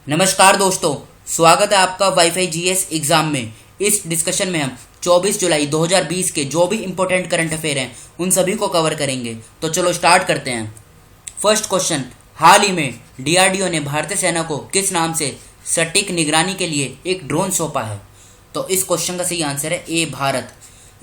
नमस्कार दोस्तों, स्वागत है आपका वाईफाई जीएस एग्जाम में। इस डिस्कशन में हम 24 जुलाई 2020 के जो भी इंपॉर्टेंट करंट अफेयर हैं उन सभी को कवर करेंगे। तो चलो स्टार्ट करते हैं। फर्स्ट क्वेश्चन, हाल ही में डीआरडीओ ने भारतीय सेना को किस नाम से सटीक निगरानी के लिए एक ड्रोन सौंपा है? तो इस क्वेश्चन का सही आंसर है ए, भारत।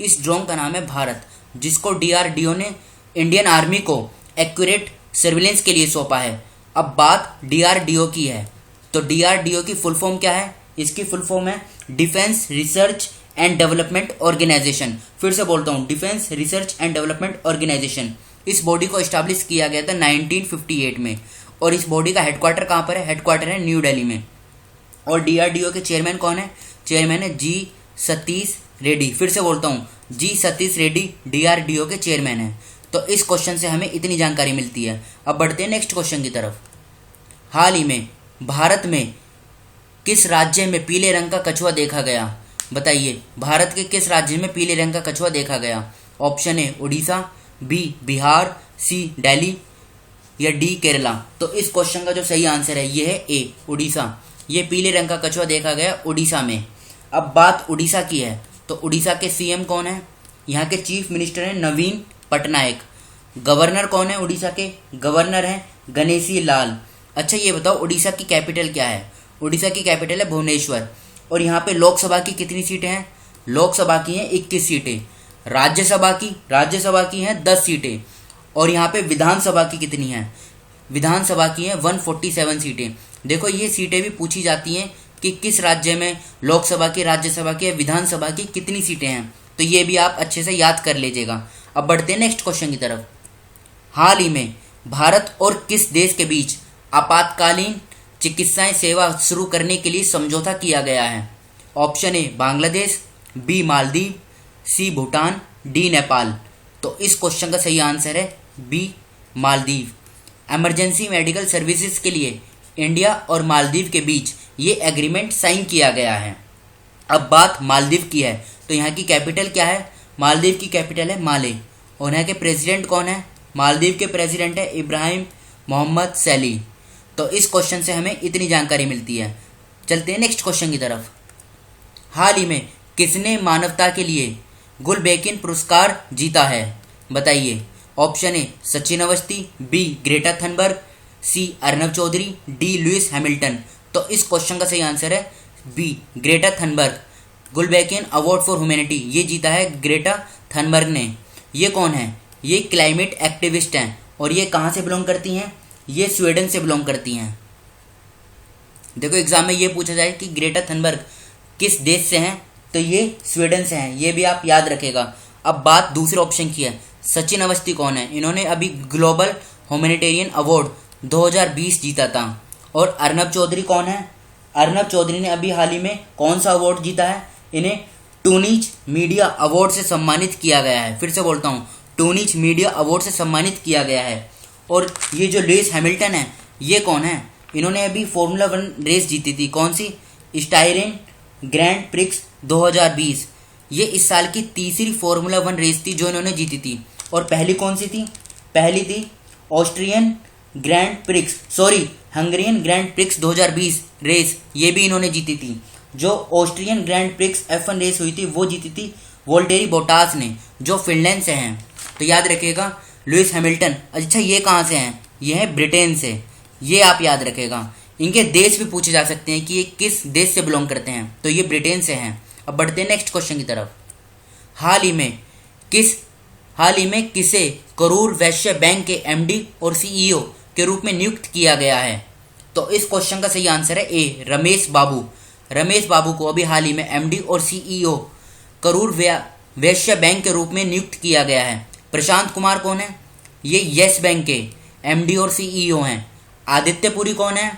इस ड्रोन का नाम है भारत, जिसको डीआरडीओ ने इंडियन आर्मी को एक्यूरेट सर्विलेंस के लिए सौंपा है। अब बात डीआरडीओ की है, तो डीआरडीओ की फुल फॉर्म क्या है? इसकी फुल फॉर्म है defence research and development organisation. फिर से बोलता हूँ, defence research and development organisation. इस बॉडी को एस्टैब्लिश किया गया था 1958 में, और इस बॉडी का हेडक्वार्टर कहाँ पर है? हेडक्वार्टर है न्यू दिल्ली में। और डीआरडीओ के चेयरमैन कौन है? चेयरमैन है जी सतीश रेड्डी। फिर से बोलता हूँ, जी सतीश रेड्डी डीआरडीओ के चेयरमैन है। तो इस क्वेश्चन से हमें इतनी जानकारी मिलती है। अब बढ़ते हैं नेक्स्ट क्वेश्चन की तरफ। हाल ही में भारत में किस राज्य में पीले रंग का कछुआ देखा गया? बताइए, भारत के किस राज्य में पीले रंग का कछुआ देखा गया? Option A Orissa, B Bihar, C Delhi या डी केरला। तो इस क्वेश्चन का जो सही आंसर है ये है ए, उड़ीसा। ये पीले रंग का कछुआ देखा गया उड़ीसा में। अब बात उड़ीसा की है, तो उड़ीसा के सीएम कौन है? यहाँ के चीफ मिनिस्टर हैं नवीन पटनायक। गवर्नर कौन है उड़ीसा के? गवर्नर हैं गणेशी लाल। अच्छा, ये बताओ उड़ीसा की कैपिटल क्या है? उड़ीसा की कैपिटल है भुवनेश्वर। और यहाँ पे लोकसभा की कितनी सीटें हैं? लोकसभा की हैं 21 सीटें। राज्यसभा की हैं 10 सीटें। और यहाँ पे विधानसभा की कितनी हैं? विधानसभा की हैं 147 सीटें। देखो, ये सीटें भी पूछी जाती हैं कि किस राज्य में लोकसभा की, राज्यसभा की या विधानसभा की कितनी सीटें हैं। तो ये भी आप अच्छे से याद कर लीजिएगा। अब बढ़ते हैं नेक्स्ट क्वेश्चन की तरफ। हाल ही में भारत और किस देश के बीच आपातकालीन चिकित्सा सेवा शुरू करने के लिए समझौता किया गया है? Option A Bangladesh, B Maldives, C Bhutan, D Nepal. तो इस क्वेश्चन का सही आंसर है B Maldives. Emergency medical services के लिए इंडिया और मालदीव के बीच ये एग्रीमेंट साइन किया गया है। अब बात मालदीव की है, तो यहाँ की कैपिटल क्या है? मालदीव की कैपिटल है माले। और यहाँ के प्रेसिडेंट कौन है? मालदीव के प्रेसिडेंट है इब्राहिम मोहम्मद सैली। तो इस क्वेश्चन से हमें इतनी जानकारी मिलती है। चलते हैं नेक्स्ट क्वेश्चन की तरफ। हाल ही में किसने मानवता के लिए गुलबेकिन पुरस्कार जीता है? बताइए। Option A Sachin Awasthi, B Greta Thunberg, C Arnab Chaudhary, D Lewis Hamilton. तो इस क्वेश्चन का सही आंसर है B Greta Thunberg. Gulbenkian award for humanity ये जीता है ग्रेटा थनबर्ग ने। ये कौन है? ये क्लाइमेट एक्टिविस्ट हैं। और ये कहाँ से बिलोंग करती हैं? ये स्वीडन से बिलोंग करती हैं। देखो, एग्जाम में ये पूछा जाए कि ग्रेटा थनबर्ग किस देश से हैं, तो ये स्वीडन से हैं। ये भी आप याद रखेगा। अब बात दूसरे ऑप्शन की है, सचिन अवस्थी कौन है? इन्होंने अभी ग्लोबल ह्यूमैनिटेरियन अवार्ड 2020 जीता था। और अर्नब चौधरी कौन है? अर्नब चौधरी ने अभी हाल ही में कौन सा अवार्ड जीता है? इन्हें टूनिज मीडिया अवार्ड से सम्मानित किया गया है। फिर से बोलता हूँ, टूनिज मीडिया अवार्ड से सम्मानित किया गया है। और ये जो लुइस हैमिल्टन है, ये कौन है? इन्होंने अभी फॉर्मूला 1 रेस जीती थी। कौन सी? स्टायरेन ग्रैंड प्रिक्स 2020। ये इस साल की तीसरी फॉर्मूला 1 रेस थी जो इन्होंने जीती थी। और पहली कौन सी थी? पहली थी Austrian Grand Prix, Hungarian Grand Prix 2020 race, ये भी इन्होंने जीती थी। जो Austrian Grand prix F1 race हुई थी वो जीती थी वोल्टेरी बोटास ने, जो फिनलैंड से हैं। तो याद रखिएगा लुइस हैमिल्टन। अच्छा, ये कहाँ से हैं? ये है ब्रिटेन से। ये आप याद रखेगा। इनके देश भी पूछे जा सकते हैं कि ये किस देश से बिलोंग करते हैं, तो ये ब्रिटेन से हैं। अब बढ़ते हैं नेक्स्ट क्वेश्चन की तरफ। हाल ही में किसे करूर वैश्य बैंक के एमडी और सीईओ के रूप में नियुक्त किया गया है? तो इस क्वेश्चन का सही आंसर है ए रमेश बाबू। रमेश बाबू को अभी हाल ही में एमडी और सीईओ करूर वैश्य बैंक के रूप में नियुक्त किया गया है। प्रशांत कुमार कौन है? ये येस बैंक के एमडी और सीईओ हैं। आदित्य पुरी कौन है?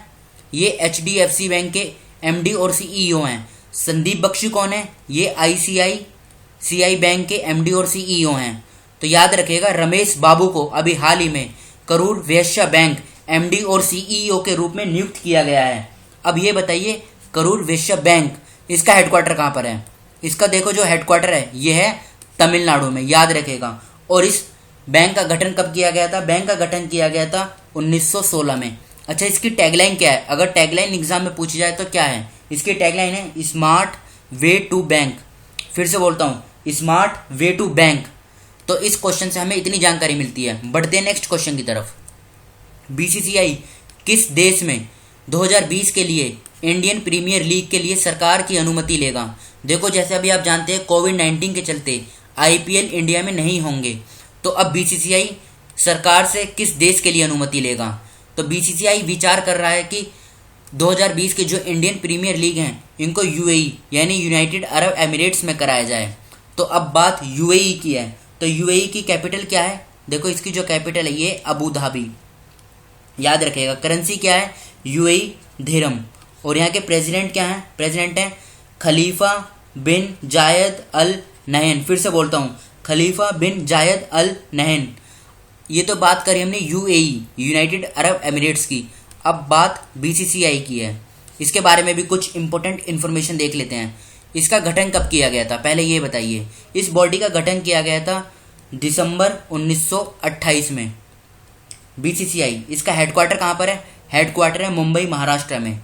ये एचडीएफसी बैंक के एमडी और सीईओ हैं। संदीप बख्शी कौन है? ये आईसीआई बैंक के एमडी और सीईओ हैं। तो याद रखिएगा, रमेश बाबू को अभी हाल ही में करूर वैश्य बैंक एमडी और सीईओ के रूप में नियुक्त किया गया है। अब ये बताइए, करूर वैश्य बैंक, इसका हेडक्वार्टर कहाँ पर है? इसका देखो, जो हेडक्वार्टर है ये है तमिलनाडु में, याद रखेगा। और इस बैंक का गठन कब किया गया था? बैंक का गठन किया गया था 1916 में। अच्छा, इसकी टैगलाइन क्या है? अगर टैगलाइन एग्जाम में पूछी जाए तो क्या है? इसकी टैगलाइन है स्मार्ट वे टू बैंक। फिर से बोलता हूँ, स्मार्ट वे टू बैंक। तो इस क्वेश्चन से हमें इतनी जानकारी मिलती है। बढ़ते हैं नेक्स्ट क्वेश्चन की तरफ। बीसीसीआई किस देश में 2020 के लिए इंडियन प्रीमियर लीग के लिए सरकार की अनुमति लेगा? देखो, जैसे अभी आप जानते हैं कोविड-19 के चलते आईपीएल इंडिया में नहीं होंगे, तो अब बीसीसीआई सरकार से किस देश के लिए अनुमति लेगा? तो बीसीसीआई विचार कर रहा है कि 2020 के जो इंडियन प्रीमियर लीग हैं इनको यूएई यानी यूनाइटेड अरब एमिरेट्स में कराया जाए। तो अब बात यूएई की है, तो यूएई की कैपिटल क्या है? देखो, इसकी जो कैपिटल है ये अबू धाबी, याद रखिएगा। करेंसी क्या है? यूएई दिरहम। और यहाँ के प्रेसिडेंट क्या हैं? प्रेसिडेंट हैं खलीफा बिन जायद अल नहयान। फिर से बोलता हूँ, खलीफा बिन जायद अल नहयान। ये तो बात करी हमने यूएई यूनाइटेड अरब एमिरेट्स की। अब बात बीसीसीआई की है। इसके बारे में भी कुछ इंपॉर्टेंट इन्फॉर्मेशन देख लेते हैं। इसका गठन कब किया गया था, पहले ये बताइए। इस बॉडी का गठन किया गया था दिसंबर 1928 में। बीसीसीआई, इसका हेडक्वार्टर कहाँ पर है? हेडक्वार्टर है मुंबई, महाराष्ट्र में।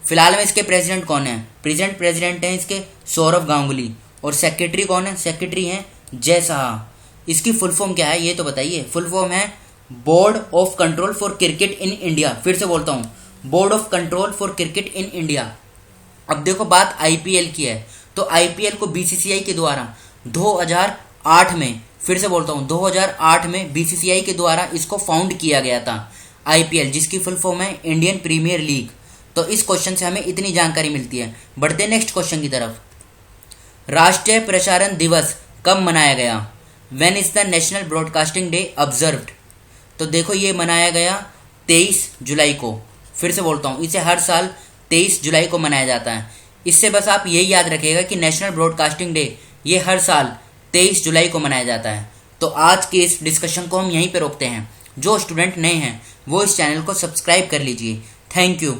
फिलहाल में इसके प्रेसिडेंट कौन है? प्रेसिडेंट हैं इसके सौरव गांगुली। और सेक्रेटरी कौन है? सेक्रेटरी हैं जय शाह। इसकी फुल फॉर्म क्या है ये तो बताइए। फुल फॉर्म है board of control for cricket in India. फिर से बोलता हूँ, board of control for cricket in India. अब देखो, बात आईपीएल की है, तो आईपीएल को बीसीसीआई के द्वारा 2008 में, फिर से बोलता हूँ 2008 में बीसीसीआई के द्वारा इसको फाउंड किया गया था आईपीएल, जिसकी फुल फॉर्म है इंडियन प्रीमियर लीग। तो इस क्वेश्चन से हमें इतनी जानकारी मिलती है। बढ़ते नेक्स्ट क्वेश्चन की तरफ। राष्ट्रीय प्रसारण दिवस कब मनाया गया? When is the national broadcasting day observed? तो देखो, ये मनाया गया 23 जुलाई को। फिर से बोलता हूँ, इसे हर साल 23 जुलाई को मनाया जाता है। इससे बस आप यही याद रखिएगा कि नेशनल ब्रॉडकास्टिंग डे ये हर साल 23 जुलाई को मनाया जाता है। तो आज के इस डिस्कशन को हम यहीं पर रोकते हैं। जो स्टूडेंट नए हैं वो इस चैनल को सब्सक्राइब कर लीजिए। Thank you.